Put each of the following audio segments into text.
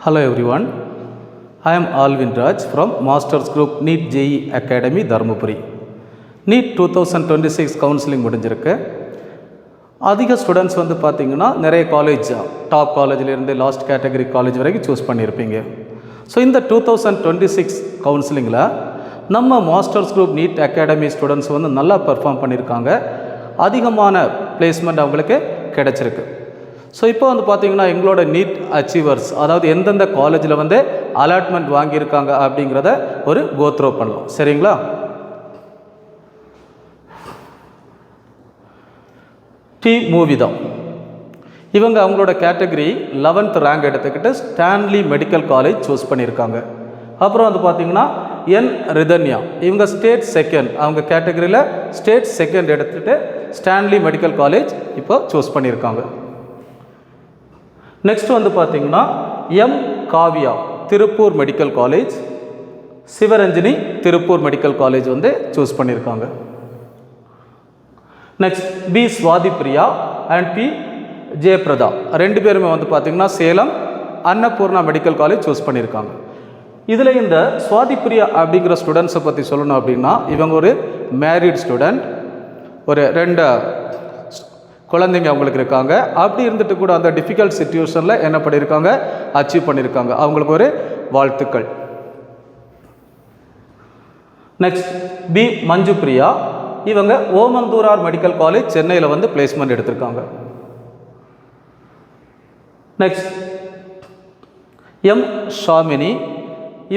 Hello everyone, I am Alvin Raj from Masters Group NEET JEE Academy Dharmapuri. NEET 2026 counselling முடிஞ்சிருக்கு. அதிக students வந்து பார்த்தீங்கன்னா நிறைய college top காலேஜிலேருந்து லாஸ்ட் கேட்டகரி காலேஜ் வரைக்கும் சூஸ் பண்ணியிருப்பீங்க. ஸோ இந்த 2026 கவுன்சிலிங்கில் நம்ம Masters group NEET academy students வந்து நல்லா பெர்ஃபார்ம் பண்ணியிருக்காங்க. அதிகமான பிளேஸ்மெண்ட் அவங்களுக்கு கிடச்சிருக்கு. ஸோ இப்போ வந்து பார்த்திங்கன்னா எங்களோட நீட் அச்சீவர்ஸ், அதாவது எந்தெந்த காலேஜில் வந்து அலாட்மெண்ட் வாங்கியிருக்காங்க அப்படிங்கிறத ஒரு கோத்ரோ பண்ணலாம். சரிங்களா? மூவி தான் இவங்க அவங்களோட கேட்டகரி 11th ரேங்க் எடுத்துக்கிட்டு ஸ்டான்லி மெடிக்கல் காலேஜ் சூஸ் பண்ணியிருக்காங்க. அப்புறம் வந்து பார்த்திங்கன்னா என் ரிதன்யா, இவங்க ஸ்டேட் செகண்ட், அவங்க கேட்டகரியில் ஸ்டேட் செகண்ட் எடுத்துகிட்டு ஸ்டான்லி மெடிக்கல் காலேஜ் இப்போ சூஸ் பண்ணியிருக்காங்க. நெக்ஸ்ட் வந்து பார்த்திங்கன்னா M Kaviya Tiruppur medical college, Sivaranjani Tiruppur medical college வந்து சூஸ் பண்ணியிருக்காங்க. Next P Swathi Priya and P Jayaprada, ரெண்டு பேருமே வந்து பார்த்திங்கன்னா Salem Annapoorna medical college choose பண்ணியிருக்காங்க. இதில் இந்த சுவாதி பிரியா அப்படிங்கிற ஸ்டூடெண்ட்ஸை பற்றி சொல்லணும் அப்படின்னா இவங்க ஒரு மேரிட் ஸ்டூடெண்ட், ஒரு 2 குழந்தைங்க அவங்களுக்கு இருக்காங்க. அப்படி இருந்துட்டு கூட அந்த டிஃபிகல்ட் சிச்சுவேஷனில் என்ன பண்ணியிருக்காங்க, அச்சீவ் பண்ணியிருக்காங்க. அவங்களுக்கு ஒரு வாழ்த்துக்கள். நெக்ஸ்ட் பி மஞ்சு பிரியா, இவங்க ஓமந்தூரார் மெடிக்கல் காலேஜ் சென்னையில் வந்து பிளேஸ்மெண்ட் எடுத்திருக்காங்க. நெக்ஸ்ட் எம் ஷாமினி,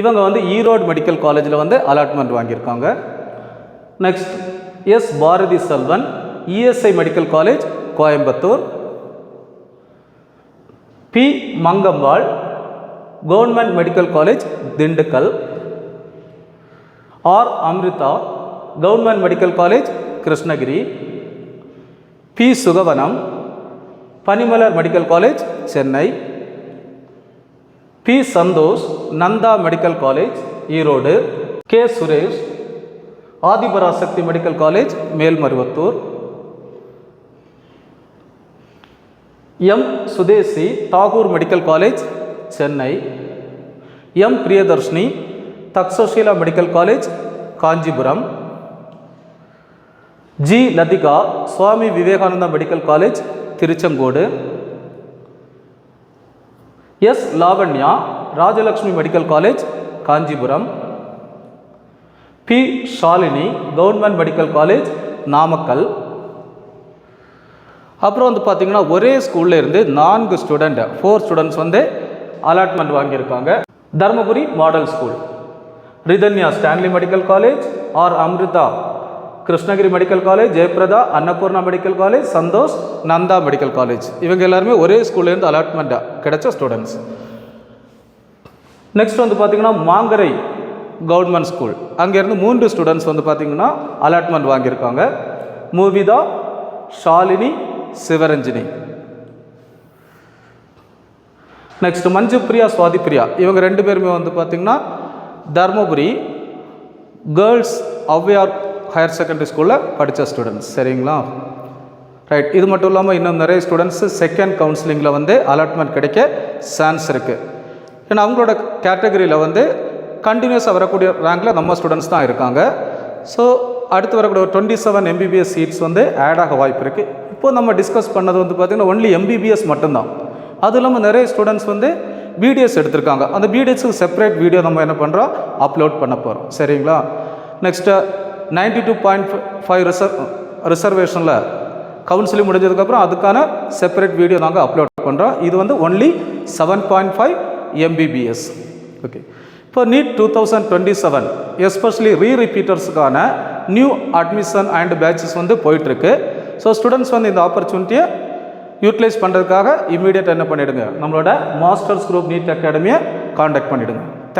இவங்க வந்து ஈரோடு மெடிக்கல் காலேஜில் வந்து அலாட்மெண்ட் வாங்கியிருக்காங்க. Next S Bharathi Selvan, ESI medical college Coimbatore. P Mangambal, government medical college Dindigul. R Amritha, government medical college Krishnagiri. P Sugavanam, Panimalar medical college Chennai. P Santhosh, Nandha medical college Erode. K Suresh, Adhiparasakthi medical college Melmaruvathur. M Sudesi, Tagore medical college Chennai. M Priyadharshini, Takshashila medical college Kanchipuram. G Lathika, Swami Vivekananda medical college Tiruchengode. S Lavanya, Rajalakshmi medical college Kanchipuram. P Shalini, government medical college Namakkal. அப்புறம் வந்து பார்த்திங்கன்னா ஒரே ஸ்கூலில் இருந்து 4 students வந்து allotment வாங்கியிருக்காங்க. Dharmapuri model school, Rithanya Stanley medical college, R Amritha Krishnagiri medical college, Jayaprada Annapoorna medical college, Santhosh Nandha medical college. இவங்க எல்லாருமே ஒரே ஸ்கூல்லேருந்து அலாட்மெண்ட்டாக கிடைச்ச ஸ்டூடெண்ட்ஸ். நெக்ஸ்ட் வந்து பார்த்திங்கன்னா மாங்கரை கவர்மெண்ட் ஸ்கூல், அங்கேருந்து 3 ஸ்டூடெண்ட்ஸ் வந்து பார்த்திங்கன்னா அலாட்மெண்ட் வாங்கியிருக்காங்க. மூவிதா, ஷாலினி, சிவரஞ்சினி. நெக்ஸ்ட் மஞ்சு பிரியா, சுவாதி பிரியா, இவங்க 2 பேருமே வந்து பார்த்திங்கன்னா Dharmapuri girls Avvaiyar higher secondary ஸ்கூலில் படித்த ஸ்டூடெண்ட்ஸ். சரிங்களா? ரைட். இது மட்டும் இல்லாமல் இன்னும் நிறைய ஸ்டூடெண்ட்ஸு செகண்ட் கவுன்சிலிங்கில் வந்து அலாட்மெண்ட் கிடைக்க சான்ஸ் இருக்குது. ஏன்னா அவங்களோட கேட்டகரியில் வந்து கண்டினியூஸாக வரக்கூடிய ரேங்கில் நம்ம ஸ்டூடெண்ட்ஸ் தான் இருக்காங்க. ஸோ அடுத்து வரக்கூடிய 27 MBBS சீட்ஸ் வந்து ஆட் ஆக வாய்ப்பு இருக்குது. இப்போது நம்ம டிஸ்கஸ் பண்ணது வந்து பார்த்திங்கன்னா ஒன்லி MBBS மட்டும்தான். அது இல்லாமல் நிறைய ஸ்டூடெண்ட்ஸ் வந்து BDS எடுத்திருக்காங்க. அந்த BDSக்கு செப்பரேட் வீடியோ நம்ம என்ன பண்ணுறோம், அப்லோட் பண்ண போகிறோம். சரிங்களா? நெக்ஸ்ட்டு 92.5 ரிசர்வேஷனில் கவுன்சிலிங் முடிஞ்சதுக்கப்புறம் அதுக்கான செப்பரேட் வீடியோ நாங்கள் அப்லோட் பண்ணுறோம். இது வந்து ஒன்லி 7.5 MBBS. ஓகே. இப்போ நீட் 2027 எஸ்பெஷலி ரீரிப்பீட்டர்ஸுக்கான நியூ அட்மிஷன் அண்ட் பேட்சஸ் வந்து போயிட்டுருக்கு. ஸோ ஸ்டூடெண்ட்ஸ் வந்து இந்த ஆப்பர்ச்சுனிட்டியை யூட்டிலைஸ் பண்ணுறதுக்காக இமீடியட்டாக என்ன பண்ணிவிடுங்க, நம்மளோட மாஸ்டர்ஸ் குரூப் நீட் அகாடமியை காண்டாக்ட் பண்ணிவிடுங்க.